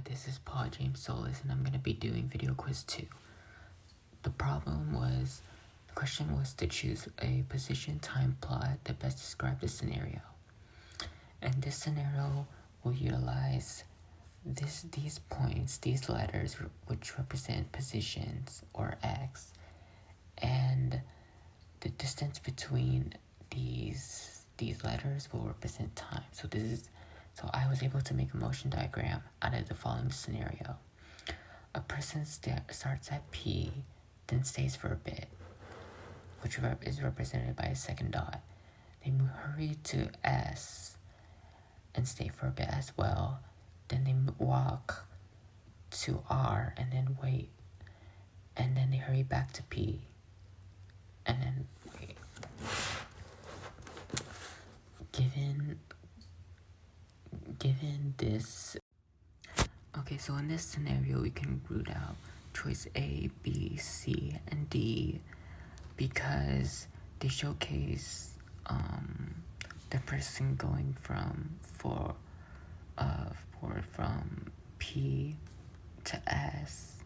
Hi, this is Paul James Solis, and I'm going to be doing video quiz 2. The question was to choose a position time plot that best describes the scenario. And this scenario will utilize these points, these letters, which represent positions, or x, and the distance between these letters will represent time. So I was able to make a motion diagram out of the following scenario. A person starts at P, then stays for a bit, which is represented by a second dot. They hurry to S and stay for a bit as well. Then they walk to R and then wait. And then they hurry back to P and then wait. Given this, okay, so in this scenario, we can root out choice A, B, C, and D because they showcase the person going from P to S,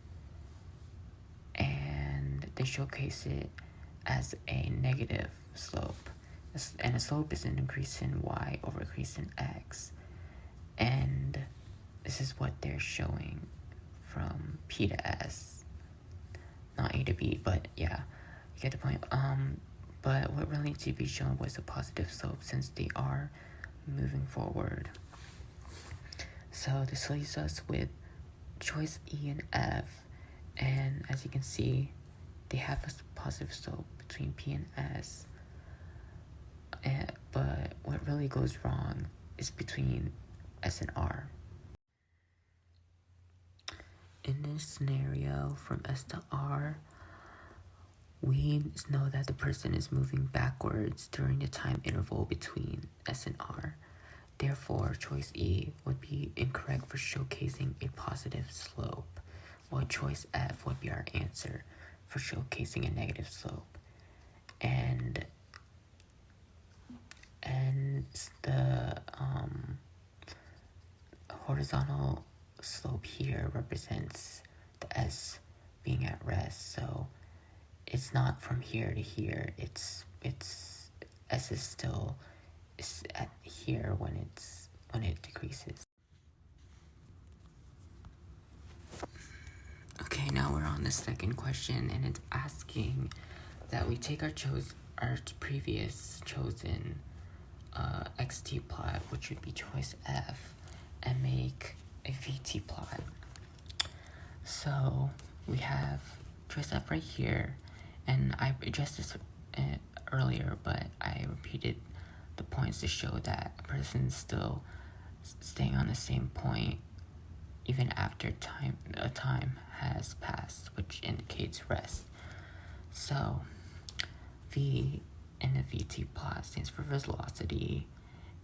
and they showcase it as a negative slope, and a slope is an increase in Y over increase in X. And this is what they're showing from P to S. Not A to B, but yeah, you get the point. But what really needs to be shown was a positive slope since they are moving forward. So this leaves us with choice E and F. And as you can see, they have a positive slope between P and S. But what really goes wrong is between S and R. In this scenario, from S to R, we know that the person is moving backwards during the time interval between S and R. Therefore, choice E would be incorrect for showcasing a positive slope, while choice F would be our answer for showcasing a negative slope. And the horizontal slope here represents the S being at rest, so it's not from here to here. It's S is still at here when it decreases. Okay, now we're on the second question, and it's asking that we take our previous chosen XT plot, which would be choice F, and make a VT plot. So we have choice F right here, and I addressed this earlier, but I repeated the points to show that a person is still staying on the same point even after a time has passed, which indicates rest. So V in the VT plot stands for velocity,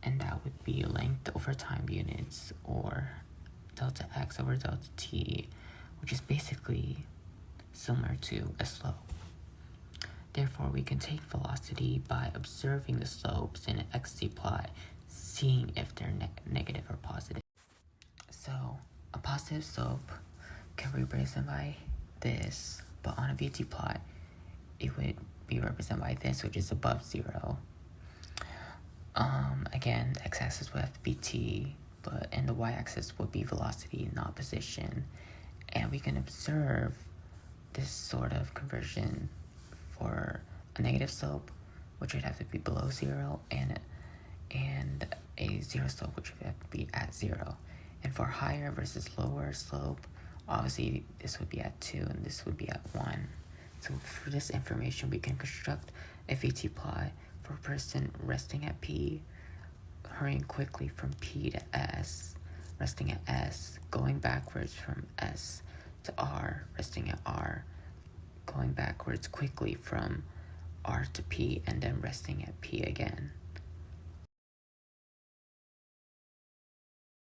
and that would be length over time units, or delta x over delta t, which is basically similar to a slope. Therefore, we can take velocity by observing the slopes in an XT plot, seeing if they're negative or positive. So a positive slope can be represented by this, but on a VT plot, it would be represented by this, which is above 0. Again, the x-axis would have to be t, and the y-axis would be velocity, not position. And we can observe this sort of conversion for a negative slope, which would have to be below 0, and a 0 slope, which would have to be at 0. And for higher versus lower slope, obviously this would be at 2 and this would be at 1. So for this information, we can construct a VT plot for a person resting at P, hurrying quickly from P to S, resting at S, going backwards from S to R, resting at R, going backwards quickly from R to P, and then resting at P again.